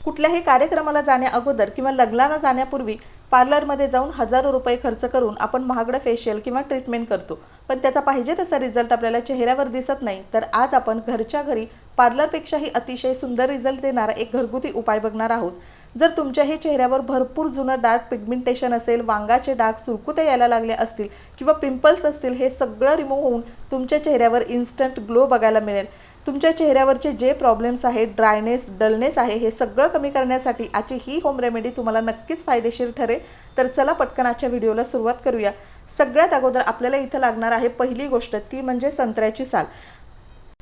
कुठल्याही कार्यक्रमाला जाण्या अगोदर किंवा लग्नाला जाण्यापूर्वी पार्लरमध्ये जाऊन हजारो रुपये खर्च करून आपण महागडं फेशियल किंवा ट्रीटमेंट करतो, पण त्याचा पाहिजे तसा रिझल्ट आपल्याला चेहऱ्यावर दिसत नाही. तर आज आपण घरच्या घरी पार्लरपेक्षाही अतिशय सुंदर रिझल्ट देणारा एक घरगुती उपाय बघणार आहोत. जर तुमच्याही चेहऱ्यावर भरपूर जुनं डार्क पिगमेंटेशन असेल, वांगाचे डाग, सुरकुत्या यायला लागले असतील किंवा पिंपल्स असतील, हे सगळं रिमूव्ह होऊन तुमच्या चेहऱ्यावर इन्स्टंट ग्लो बघायला मिळेल. तुमच्या चेहऱ्यावरचे जे प्रॉब्लेम्स आहेत, ड्रायनेस, डलनेस आहे, हे सगळं कमी करण्यासाठी आजची ही होम रेमेडी तुम्हाला नक्कीच फायदेशीर ठरेल. तर चला पटकन आजच्या व्हिडिओला सुरुवात करूया. सगळ्यात अगोदर आपल्याला इथं लागणार आहे पहिली गोष्ट, ती म्हणजे संत्र्याची साल.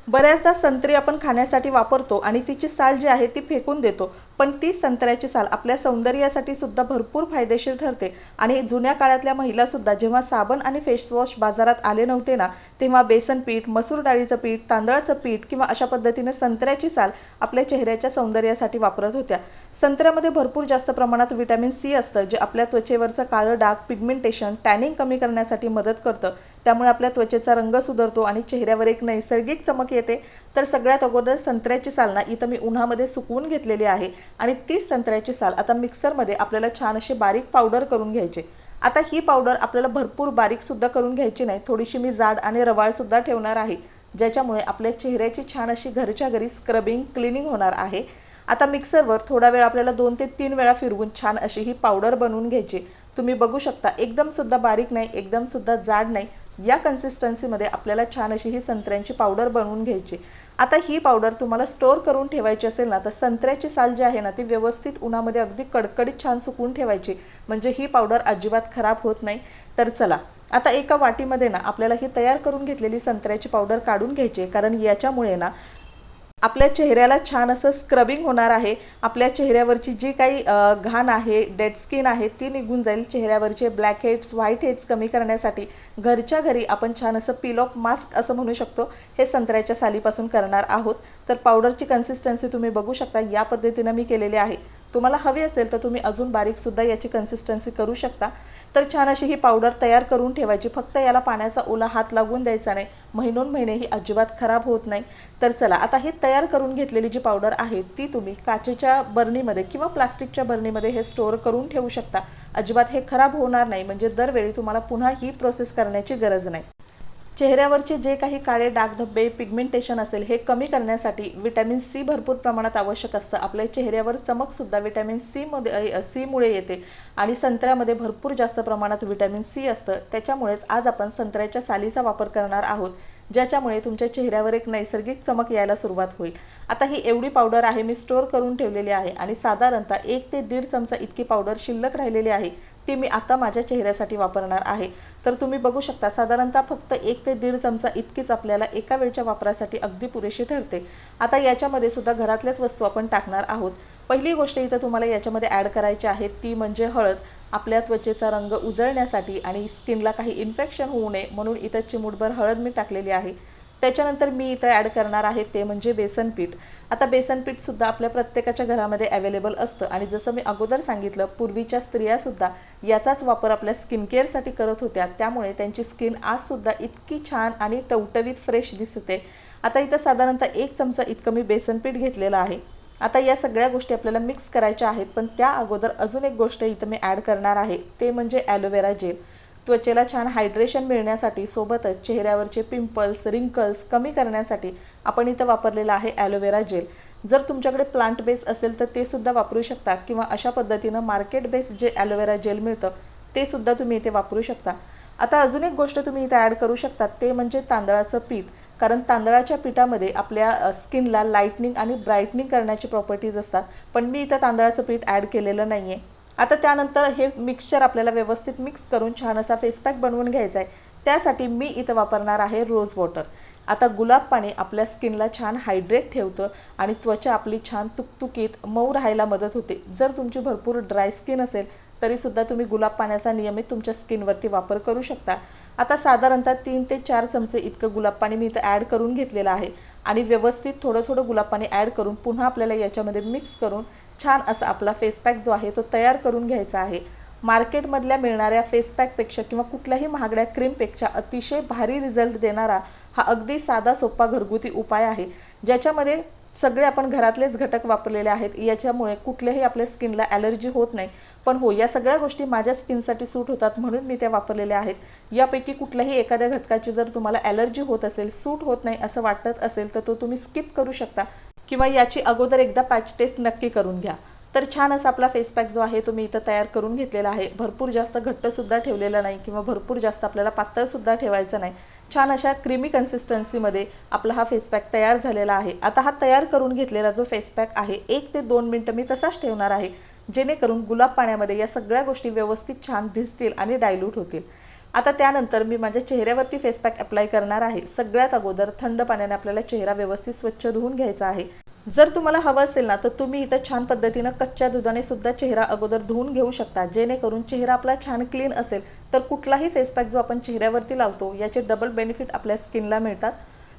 बऱ्याचदा संत्री आपण खाण्यासाठी वापरतो आणि तिची साल जी आहे ती फेकून देतो, पण ती संत्र्याची साल आपल्या सौंदर्यासाठी सुद्धा भरपूर फायदेशीर ठरते. आणि जुन्या काळातल्या महिलासुद्धा जेव्हा साबण आणि फेसवॉश बाजारात आले नव्हते ना, तेव्हा बेसन पीठ, मसूर डाळीचं पीठ, तांदळाचं पीठ किंवा अशा पद्धतीने संत्र्याची साल आपल्या चेहऱ्याच्या सौंदर्यासाठी वापरत होत्या. संत्र्यामध्ये भरपूर जास्त प्रमाणात व्हिटॅमिन सी असतं, जे आपल्या त्वचेवरचं काळं डाग, पिगमेंटेशन, टॅनिंग कमी करण्यासाठी मदत करतं. त्यामुळे आपल्या त्वचेचा रंग सुधारतो आणि चेहऱ्यावर एक नैसर्गिक चमक येते. तर सगळ्यात अगोदर संत्र्याची साल ना इथं मी उन्हामध्ये सुकवून घेतलेली आहे आणि तीच संत्र्याची साल आता मिक्सरमध्ये आपल्याला छान अशी बारीक पावडर करून घ्यायची. आता ही पावडर आपल्याला भरपूर बारीकसुद्धा करून घ्यायची नाही, थोडीशी मी जाड आणि रवाळसुद्धा ठेवणार आहे, ज्याच्यामुळे आपल्या चेहऱ्याची छान अशी घरच्या घरी स्क्रबिंग, क्लिनिंग होणार आहे. आता मिक्सरवर थोडा वेळ आपल्याला 2 ते 3 वेळा फिरवून छान अशी ही पावडर बनवून घ्यायची. तुम्ही बघू शकता, एकदमसुद्धा बारीक नाही, एकदमसुद्धा जाड नाही, या कन्सिस्टन्सीमध्ये आपल्याला छान अशी ही संत्र्यांची पावडर बनवून घ्यायची. आता ही पावडर तुम्हाला स्टोअर करून ठेवायची असेल ना, तर संत्र्याची साल जी आहे ना, ती व्यवस्थित उन्हामध्ये अगदी कडकडीत छान सुकवून ठेवायची, म्हणजे ही पावडर अजिबात खराब होत नाही. तर चला, आता एका वाटीमध्ये ना आपल्याला ही तयार करून घेतलेली संत्र्याची पावडर काढून घ्यायची, कारण याच्यामुळे ना आपल्या चेहऱ्याला छान असं स्क्रबिंग होणार आहे. आपल्या चेहऱ्यावरची जी काही घाण आहे, डेड स्किन आहे, ती निघून जाईल. चेहऱ्यावरचे ब्लॅक हेड्स, व्हाईट हेड्स कमी करण्यासाठी घरच्या घरी आपण छान असं पील ऑफ मास्क असं म्हणू शकतो, हे संत्र्याच्या सालीपासून करणार आहोत. तर पावडरची कन्सिस्टन्सी तुम्ही बघू शकता, या पद्धतीनं मी केलेली आहे. तुम्हाला हवी असेल तर तुम्ही अजून बारीकसुद्धा याची कन्सिस्टन्सी करू शकता. तर छान अशी ही पावडर तयार करून ठेवायची. फक्त याला पाण्याचा ओला हात लागून द्यायचा नाही, महिनोन ही अजिबात खराब होत नाही. तर चला, आता ही तयार करून घेतलेली जी पावडर आहे ती तुम्ही काचेच्या बरणीमध्ये किंवा प्लास्टिकच्या बरणीमध्ये हे स्टोअर करून ठेवू शकता. अजिबात हे खराब होणार नाही, म्हणजे दरवेळी तुम्हाला पुन्हा ही प्रोसेस करण्याची गरज नाही. चेहऱ्यावरचे जे काही काळे डागधब्बे, पिगमेंटेशन असेल, हे कमी करण्यासाठी व्हिटॅमिन सी भरपूर प्रमाणात आवश्यक असतं. आपल्या चेहऱ्यावर चमकसुद्धा व्हिटॅमिन सीमुळे येते आणि संत्र्यामध्ये भरपूर जास्त प्रमाणात व्हिटॅमिन सी असतं. त्याच्यामुळेच आज आपण संत्र्याच्या सालीचा वापर करणार आहोत, ज्याच्यामुळे तुमच्या चेहऱ्यावर एक नैसर्गिक चमक यायला सुरुवात होईल. आता ही एवढी पावडर आहे मी स्टोअर करून ठेवलेली आहे आणि साधारणतः 1 ते 1.5 चमचा इतकी पावडर शिल्लक राहिलेली आहे, ती मी आता माझ्या चेहऱ्यासाठी वापरणार आहे. तर तुम्ही बघू शकता, साधारणतः फक्त 1 ते 1.5 चमचा इतकीच आपल्याला एका वेळच्या वापरासाठी अगदी पुरेशी ठरते. आता याच्यामध्ये सुद्धा घरातल्याच वस्तू आपण टाकणार आहोत. पहिली गोष्ट इथं तुम्हाला याच्यामध्ये ॲड करायची आहे ती म्हणजे हळद. आपल्या त्वचेचा रंग उजळण्यासाठी आणि स्किनला काही इन्फेक्शन होऊ नये म्हणून इथं चिमूटभर हळद मी टाकलेली आहे. त्याच्यानंतर मी इथं ॲड करणार आहे ते म्हणजे बेसन पीठ. आता बेसन पीठसुद्धा आपल्या प्रत्येकाच्या घरामध्ये अवेलेबल असतं आणि जसं मी अगोदर सांगितलं, पूर्वीच्या स्त्रियासुद्धा याचाच वापर आपल्या स्किन केअरसाठी करत होत्या, त्यामुळे त्यांची स्किन आजसुद्धा इतकी छान आणि टवटवीत फ्रेश दिसते. आता इथं साधारणतः 1 चमचा इतकं मी बेसन पीठ घेतलेलं आहे. आता या सगळ्या गोष्टी आपल्याला मिक्स करायच्या आहेत, पण त्या अगोदर अजून एक गोष्ट इथं मी ॲड करणार आहे, ते म्हणजे ॲलोवेरा जेल. त्वचेला छान हायड्रेशन मिळण्यासाठी, सोबतच चेहऱ्यावरचे पिंपल्स, रिंकल्स कमी करण्यासाठी आपण इथं वापरलेलं आहे ॲलोवेरा जेल. जर तुमच्याकडे प्लांट बेस असेल तर ते सुद्धा वापरू शकता किंवा अशा पद्धतीनं मार्केट बेस जे ॲलोवेरा जेल मिळतं ते सुद्धा तुम्ही इथे वापरू शकता. आता अजून एक गोष्ट तुम्ही इथे ॲड करू शकता, ते म्हणजे तांदळाचं पीठ. कारण तांदळाच्या पिठामध्ये आपल्या स्किनला लाईटनिंग आणि ब्राईटनिंग करण्याची प्रॉपर्टीज असतात, पण मी इथं तांदळाचं पीठ ॲड केलेलं नाही आहे. आता त्यानंतर हे मिक्सचर आपल्याला व्यवस्थित मिक्स करून छान असा फेस पॅक बनवून घ्यायचा आहे. त्यासाठी मी इथं वापरणार आहे रोज वॉटर. आता गुलाब पाणी आपल्या स्किनला छान हायड्रेट ठेवतं आणि त्वचा आपली छान तुकतुकीत मऊ राहायला मदत होते. जर तुमची भरपूर ड्राय स्किन असेल तरीसुद्धा तुम्ही गुलाब पाण्याचा नियमित तुमच्या स्किनवरती वापर करू शकता. आता साधारणतः 3 ते 4 चमचे इतकं गुलाब पाणी मी इथं ॲड करून घेतलेलं आहे आणि व्यवस्थित थोडं थोडं गुलाब पाणी ॲड करून पुन्हा आपल्याला याच्यामध्ये मिक्स करून छान असा आपला फेस पॅक जो आहे तो तयार करून घ्यायचा आहे. मार्केटमधल्या मिळणाऱ्या फेस पॅकपेक्षा किंवा कुठल्याही महागड्या क्रीमपेक्षा अतिशय भारी रिझल्ट देणारा हा अगदी साधा सोपा घरगुती उपाय आहे, ज्याच्यामध्ये सगळे आपण घरातलेच घटक वापरलेले आहेत, याच्यामुळे कुठल्याही आपल्या स्किनला ॲलर्जी होत नाही। पण हो, या सगळ्या गोष्टी माझ्या स्किनसाठी सूट होतात म्हणून मी त्या वापरलेल्या आहेत। यापैकी कुठल्याही एखाद्या घटकाची जर तुम्हाला ॲलर्जी होत असेल, सूट होत नाही असं वाटत असेल, तर तो तुम्ही स्किप करू शकता किंवा याची अगोदर एकदा पॅच टेस्ट नक्की करून घ्या। तर छान असा आपला फेस पॅक जो आहे तो मी इथं तयार करून घेतलेला आहे। भरपूर जास्त घट्टसुद्धा ठेवलेला नाही किंवा भरपूर जास्त आपल्याला पातळसुद्धा ठेवायचं नाही। छान अशा क्रीमी कन्सिस्टन्सीमध्ये आपला हा फेस पॅक तयार झालेला आहे। आता हा तयार करून घेतलेला जो फेस पॅक आहे 1 ते 2 मिनिटं मी तसाच ठेवणार आहे, जेणेकरून गुलाब पाण्यामध्ये या सगळ्या गोष्टी व्यवस्थित छान भिजतील आणि डायल्यूट होतील। आता त्यानंतर मी माझ्या चेहऱ्यावरती फेस पॅक अप्लाय करणार आहे। सगळ्यात अगोदर थंड पाण्याने आपल्याला चेहरा व्यवस्थित स्वच्छ धुवून घ्यायचा आहे। जर तुम्हाला हवं असेल ना, तर तुम्ही इथं छान पद्धतीनं कच्च्या दुधाने सुद्धा चेहरा अगोदर धुवून घेऊ शकता, जेणेकरून चेहरा आपला छान क्लीन असेल। तर कुठलाही फेस पॅक जो आपण चेहऱ्यावरती लावतो याचे डबल बेनिफिट आपल्या स्किनला मिळतात।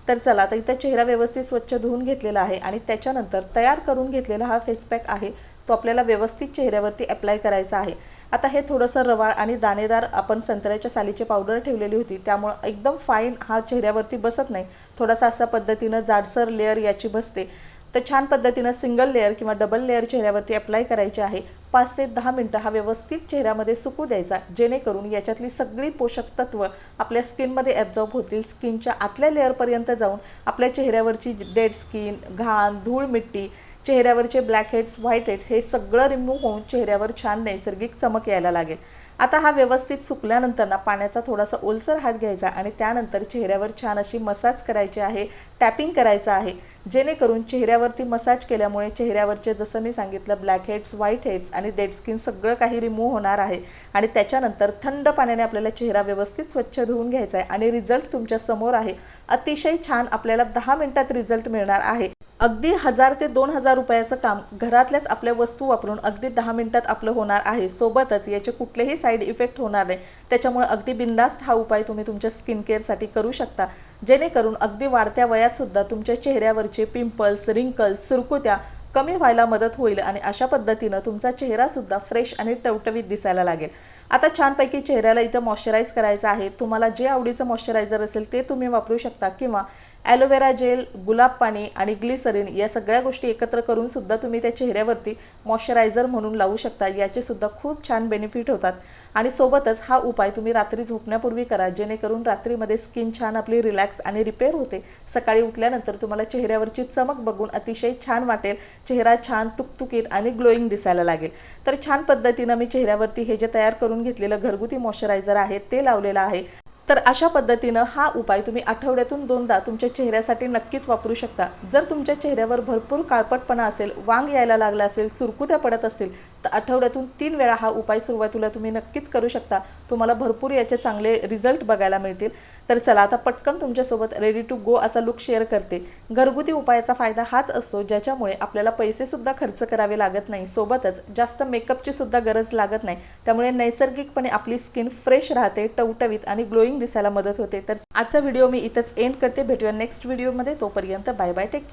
तर चला, आता इथं चेहरा व्यवस्थित स्वच्छ धुवून घेतलेला आहे आणि त्याच्यानंतर तयार करून घेतलेला हा फेस पॅक आहे तो आपल्याला व्यवस्थित चेहऱ्यावरती अप्लाय करायचा आहे। आता हे थोडंसं रवाळ आणि दाणेदार आपण संत्र्याच्या सालीची पावडर ठेवलेली होती, त्यामुळे एकदम फाईन हा चेहऱ्यावरती बसत नाही, थोडासा अशा पद्धतीनं जाडसर लेअर याची बसते। तर छान पद्धतीनं सिंगल लेअर किंवा डबल लेअर चेहऱ्यावरती अप्लाय करायचे आहे। 5 ते 10 मिनिटं हा व्यवस्थित चेहऱ्यामध्ये सुकू द्यायचा, जेणेकरून याच्यातली सगळी पोषक तत्व आपल्या स्किनमध्ये ॲब्झॉर्ब होतील, स्किनच्या आतल्या लेअरपर्यंत जाऊन आपल्या चेहऱ्यावरची डेड स्किन, घाण, धूळ मिट्टी, चेहऱ्यावरचे ब्लॅक हेड्स, व्हाईट हेड्स हे सगळं रिमूव्ह होऊन चेहऱ्यावर छान नैसर्गिक चमक यायला लागेल। आता हा व्यवस्थित सुकल्यानंतर ना पाण्याचा थोडासा ओलसर हात घ्यायचा आणि त्यानंतर चेहऱ्यावर छान अशी मसाज करायची आहे, टॅपिंग करायचं आहे, जेणेकरून चेहऱ्यावरती मसाज केल्यामुळे चेहऱ्यावरचे जसं मी सांगितलं ब्लॅक हेड्स, व्हाईट हेड्स आणि डेड स्किन सगळं काही रिमूव्ह होणार आहे। आणि त्याच्यानंतर थंड पाण्याने आपल्याला चेहरा व्यवस्थित स्वच्छ धुवून घ्यायचा आहे आणि रिझल्ट तुमच्या समोर आहे। अतिशय छान आपल्याला 10 मिनिटात रिझल्ट मिळणार आहे। अगदी 1000 ते 2000 रुपयाचं काम घरातल्याच आपल्या वस्तू वापरून अगदी 10 मिनिटात आपलं होणार आहे। सोबतच याचे कुठलेही साईड इफेक्ट होणार नाही, त्याच्यामुळे अगदी बिंदास्त हा उपाय तुम्ही तुमच्या स्किन केअरसाठी करू शकता, जेणेकरून अगदी वाढत्या वयात सुद्धा तुमच्या चेहऱ्यावरचे पिंपल्स, रिंकल्स, सुरकुत्या कमी व्हायला मदत होईल आणि अशा पद्धतीनं तुमचा चेहरासुद्धा फ्रेश आणि टवटवीत दिसायला लागेल। आता छानपैकी चेहऱ्याला इथं मॉइश्चराईज करायचं आहे। तुम्हाला जे आवडीचं मॉइश्चरायझर असेल ते तुम्ही वापरू शकता किंवा ॲलोवेरा जेल, गुलाब पाणी आणि ग्लिसरीन या सगळ्या गोष्टी एकत्र करून सुद्धा तुम्ही त्या चेहऱ्यावरती मॉइश्चरायझर म्हणून लावू शकता। याचे सुद्धा खूप छान बेनिफिट होतात आणि सोबतच हा उपाय तुम्ही रात्री झोपण्यापूर्वी करा, जेणेकरून रात्रीमध्ये स्किन छान आपली रिलॅक्स आणि रिपेअर होते। सकाळी उठल्यानंतर तुम्हाला चेहऱ्यावरची चमक बघून अतिशय छान वाटेल, चेहरा छान तुकतुकीत आणि ग्लोईंग दिसायला लागेल। तर छान पद्धतीनं मी चेहऱ्यावरती हे जे तयार करून घेतलेलं घरगुती मॉइश्चरायझर आहे ते लावलेलं आहे। तर अशा पद्धतीनं हा उपाय तुम्ही आठवड्यातून 2दा तुमच्या चेहऱ्यासाठी नक्कीच वापरू शकता। जर तुमच्या चेहऱ्यावर भरपूर काळपटपणा असेल, वांग यायला लागला असेल, सुरकुत्या पडत असतील, तर आठवड्यातून 3 वेळा हा उपाय सुरुवातीला तुम्ही नक्कीच करू शकता। तुम्हाला भरपूर याचे चांगले रिझल्ट बघायला मिळतील। तर चला, आता पटकन तुमच्यासोबत रेडी टू गो असा लुक शेअर करते। घरगुती उपायाचा फायदा हाच असतो, ज्याच्यामुळे आपल्याला पैसेसुद्धा खर्च करावे लागत नाही, सोबतच जास्त मेकअपची सुद्धा गरज लागत नाही। त्यामुळे नैसर्गिकपणे आपली स्किन फ्रेश राहते, टवटवीत आणि ग्लोईंग दिसायला मदत होते। तर आजचा व्हिडिओ मी इथंच एंड करते। भेटूया नेक्स्ट व्हिडिओमध्ये, तोपर्यंत बाय बाय, टेक केअर।